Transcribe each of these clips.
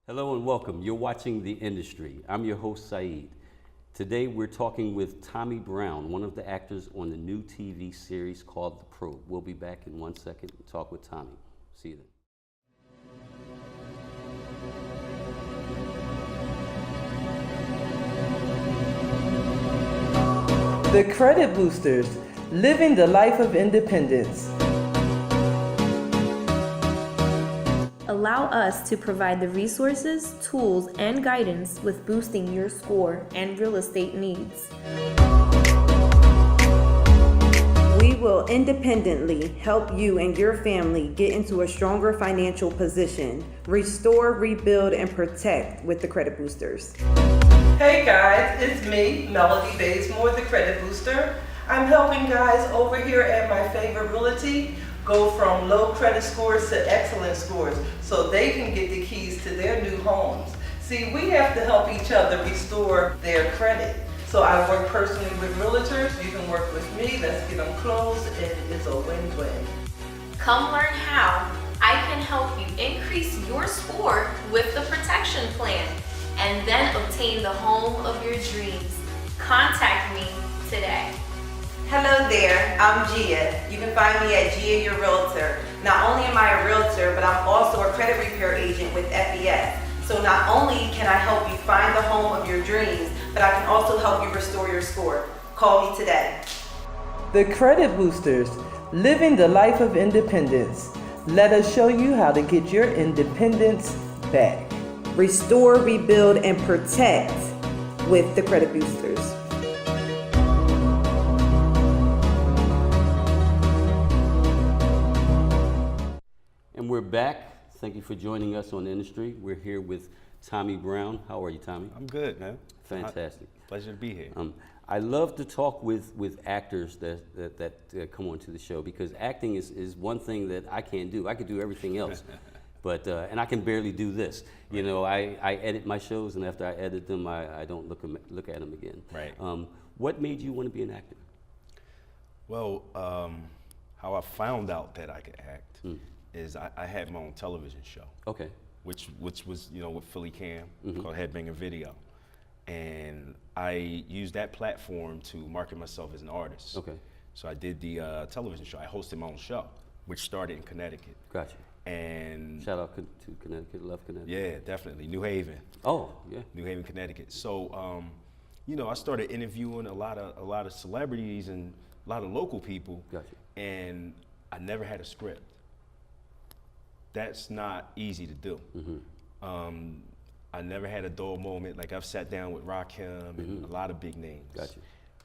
Hello and welcome. You're watching The Industry. I'm your host, Saeed. Today we're talking with Tommy Brown, one of the actors on the new TV series called The Probe. We'll be back in 1 second and talk with Tommy. See you then. The Credit Boosters, living the life of independence. Allow us to provide the resources, tools, and guidance with boosting your score and real estate needs. We will independently help you and your family get into a stronger financial position. Restore, rebuild, and protect with the Credit Boosters. Hey guys, it's me, Melody Bazemore, the Credit Booster. I'm helping guys over here at My Favorite Realty go from low credit scores to excellent scores so they can get the keys to their new homes. See, we have to help each other restore their credit. So I work personally with realtors. You can work with me. Let's get them closed, and it's a win-win. Come learn how I can help you increase your score with the protection plan and then obtain the home of your dreams. Contact me today. Hello there, I'm Gia. You can find me at Gia Your Realtor. Not only am I a realtor, but I'm also a credit repair agent with FES. So not only can I help you find the home of your dreams, but I can also help you restore your score. Call me today. The Credit Boosters, living the life of independence. Let us show you how to get your independence back. Restore, rebuild, and protect with the Credit Boosters. And we're back. Thank you for joining us on The Industry. We're here with Tommy Brown. How are you, Tommy? I'm good, man. Fantastic. Pleasure to be here. I love to talk with actors that come onto the show because acting is one thing that I can't do. I could do everything else, but and I can barely do this. You know, I edit my shows, and after I edit them, I don't look at them again. Right. What made you want to be an actor? Well, how I found out that I could act is I had my own television show. Okay. Which was, you know, with Phillycam, called Headbanger Video. And I used that platform to market myself as an artist. Okay. So I did the television show. I hosted my own show, which started in Connecticut. Gotcha. And shout out to Connecticut, love Connecticut. yeah, definitely, New Haven. Oh, yeah. New Haven, Connecticut. So, you know, I started interviewing a lot of celebrities and a lot of local people. Gotcha. And I never had a script. That's not easy to do. I never had a dull moment. Like I've sat down with Rakim and a lot of big names. Gotcha.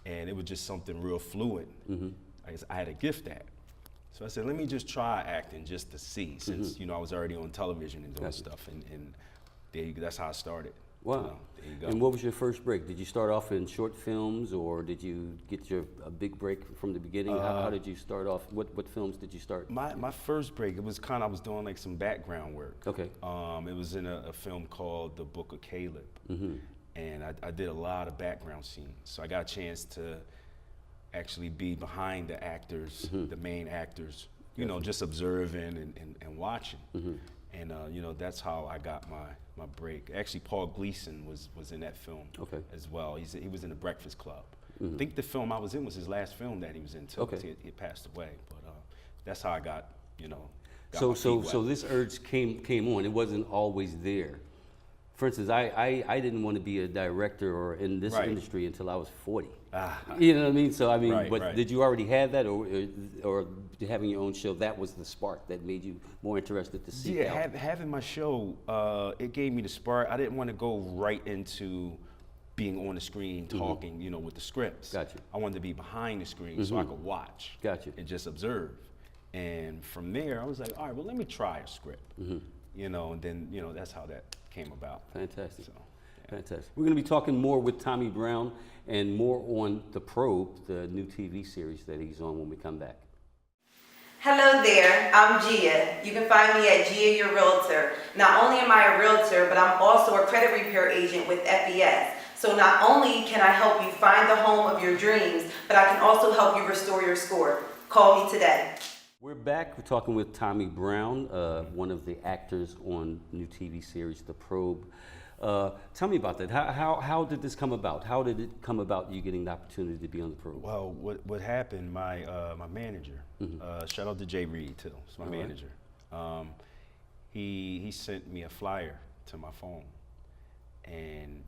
And it was just something real fluid. I had a gift at. So I said, let me just try acting just to see, since you know I was already on television and doing stuff, and that's how I started. Wow. You know, there you go. And what was your first break? Did you start off in short films, or did you get a big break from the beginning? How did you start off? What films did you start? My first break, it was I was doing like some background work. Okay. It was in a film called The Book of Caleb. And I did a lot of background scenes. So I got a chance to actually be behind the actors, the main actors, you know, just observing and watching. And you know, that's how I got my break. Actually, Paul Gleason was in that film as well. He was in The Breakfast Club. I think the film I was in was his last film that he was in too. Okay. He passed away, but that's how I got, you know. So this urge came on. It wasn't always there. For instance, I didn't want to be a director or in this industry until I was 40. You know what I mean? So I mean, did you already have that, or having your own show, that was the spark that made you more interested to seek out? Having my show, it gave me the spark. I didn't want to go right into being on the screen talking, you know, with the scripts. Gotcha. I wanted to be behind the screen so I could watch. Gotcha. And just observe. And from there, I was like, all right, well, let me try a script. You know, and then, you know, that's how that came about. Fantastic. So, yeah. Fantastic. We're going to be talking more with Tommy Brown and more on The Probe, the new TV series that he's on when we come back. Hello there, I'm Gia. You can find me at Gia Your Realtor. Not only am I a realtor, but I'm also a credit repair agent with FES. So not only can I help you find the home of your dreams, but I can also help you restore your score. Call me today. We're back. We're talking with Tommy Brown, one of the actors on new TV series The Probe. Tell me about that. How did this come about? How did it come about you getting the opportunity to be on The Probe? Well, what happened? My manager, shout out to Jay Reed too. It's my manager. He sent me a flyer to my phone, and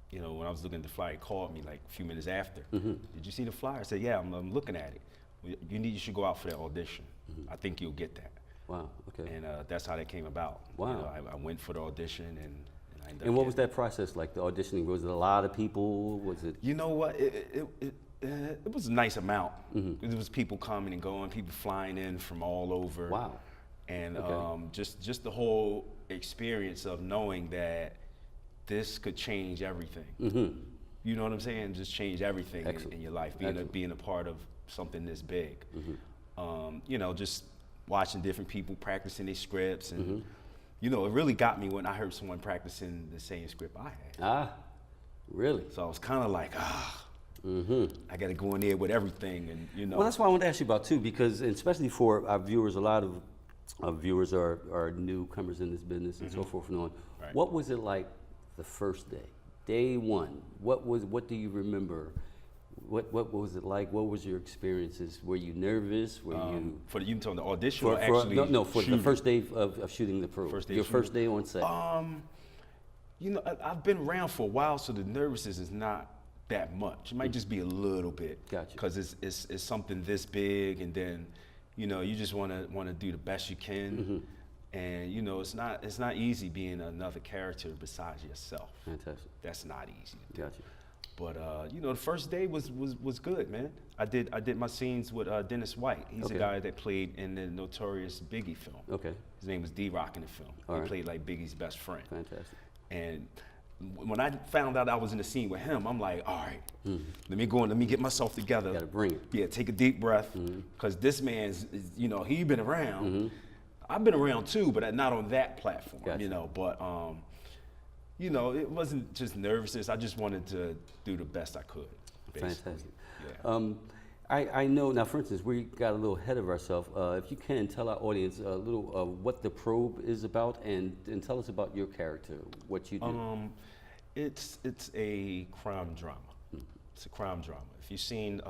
you know, when I was looking at the flyer, he called me like a few minutes after. Did you see the flyer? I said, yeah, I'm looking at it. You should go out for that audition. I think you'll get that. Wow, okay. And that's how that came about. Wow. You know, I went for the audition and I ended up And what was getting that process like, the auditioning? Was it a lot of people? Was it? You know what, it was a nice amount. It was people coming and going, people flying in from all over. Wow. And just the whole experience of knowing that this could change everything. You know what I'm saying? Just change everything in your life, being a part of something this big. You know, just watching different people practicing their scripts, and you know, it really got me when I heard someone practicing the same script I had. Ah, really? So I was kind of like, I got to go in there with everything, and you know. Well, that's what I wanted to ask you about too, because especially for our viewers, a lot of viewers are newcomers in this business and so forth and on. Right. What was it like the first day one? What do you remember? What was it like? What was your experiences? Were you nervous? Were you for you talking the audition or actually for the first day of shooting The Probe? First day your of first day on set. You know, I've been around for a while, so the nervousness is not that much. It might just be a little bit. Gotcha. Because it's something this big, and then, you know, you just want to do the best you can. And you know, it's not easy being another character besides yourself. Fantastic. That's not easy to do. Gotcha. But you know, the first day was good, man. I did my scenes with Dennis White. He's a guy that played in the notorious Biggie film. Okay. His name was D-Rock in the film. He played like Biggie's best friend. Fantastic. And when I found out I was in the scene with him, I'm like, all right, let me get myself together. Gotta bring it. Yeah, take a deep breath, because this man's, you know, he been around. I've been around too, but not on that platform, Gotcha. you know. But you know, it wasn't just nervousness. I just wanted to do the best I could. Basically. Fantastic. Yeah. I know now, for instance, we got a little ahead of ourselves. If you can tell our audience a little of what The Probe is about, and tell us about your character, what you do. It's a crime drama. It's a crime drama. If you've seen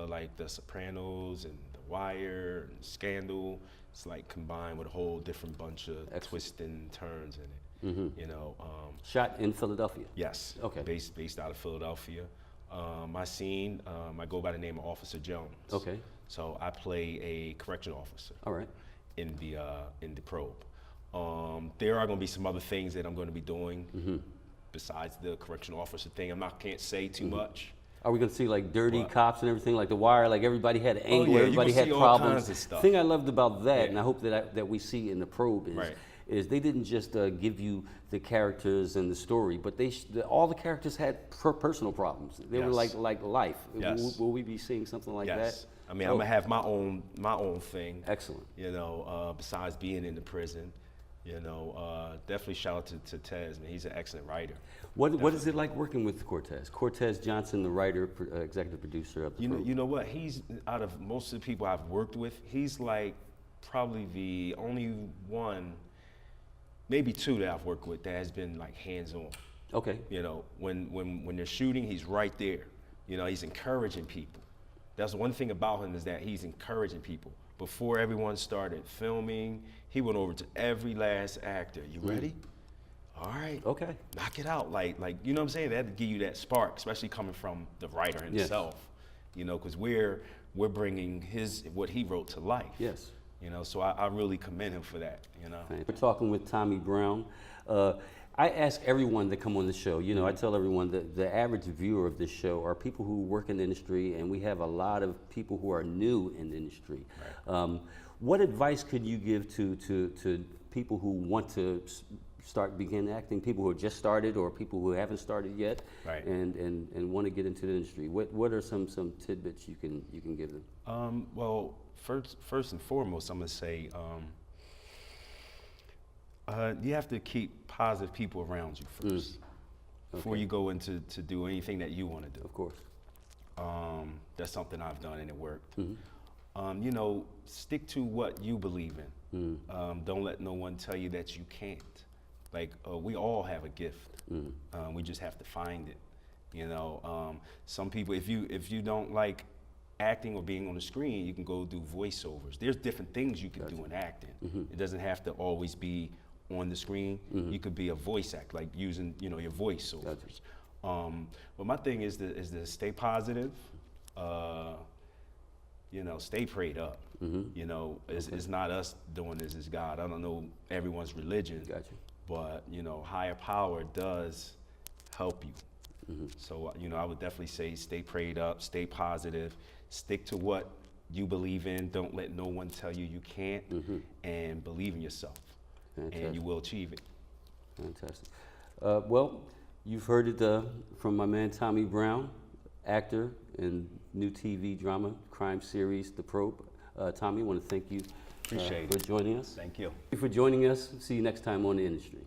like The Sopranos and The Wire and Scandal, it's like combined with a whole different bunch of twists and turns in it. You know. Shot in Philadelphia. Yes. Okay. Based out of Philadelphia. My scene, I go by the name of Officer Jones. Okay. So I play a correctional officer. All right. In the Probe. There are going to be some other things that I'm going to be doing besides the correctional officer thing. Can't say too much. Are we going to see like dirty cops and everything, like The Wire? Like everybody had anger, everybody had problems. The thing I loved about that, and I hope that we see in The Probe is they didn't just give you the characters and the story, but all the characters had personal problems. They were like life. Will we be seeing something like that? I mean, I'm gonna have my own thing. Excellent. You know, besides being in the prison, you know, definitely shout out to Tez, man. He's an excellent writer. What is it like working with Cortez? Cortez Johnson, the writer, executive producer of the Probe. You know what? He's, out of most of the people I've worked with, he's like probably the only one, maybe two that I've worked with that has been like hands-on. Okay. You know, when they're shooting, he's right there. You know, he's encouraging people. That's one thing about him, is that he's encouraging people. Before everyone started filming, he went over to every last actor. You ready? All right. Okay. Knock it out. Like you know what I'm saying? They had to give you that spark, especially coming from the writer himself. Yes. You know, because we're bringing what he wrote to life. Yes. You know, so I really commend him for that, you know. We're talking with Tommy Brown. I ask everyone that come on the show, you know, I tell everyone that the average viewer of this show are people who work in the industry, and we have a lot of people who are new in the industry. Right. What advice could you give to people who want to begin acting, people who have just started or people who haven't started yet, right, and want to get into the industry? What are some tidbits you can give them? Well, first and foremost, I'm gonna say you have to keep positive people around you first before you go into do anything that you want to do. Of course. That's something I've done and it worked. You know, stick to what you believe in. Don't let no one tell you that you can't. Like, we all have a gift. We just have to find it. You know, some people, if you don't like acting or being on the screen, you can go do voiceovers. There's different things you can do in acting. It doesn't have to always be on the screen. You could be a voice act, like using, you know, your voiceovers. But my thing is to stay positive. You know, stay prayed up. You know, it's not us doing this, it's God. I don't know everyone's religion, but, you know, higher power does help you. So, you know, I would definitely say stay prayed up, stay positive, stick to what you believe in. Don't let no one tell you you can't, and believe in yourself. Fantastic. And you will achieve it. Fantastic. Well, you've heard it from my man Tommy Brown, actor in new TV drama crime series The Probe. Tommy, I want to thank you Appreciate for joining us. Thank you. Thank you for joining us. See you next time on The Industry.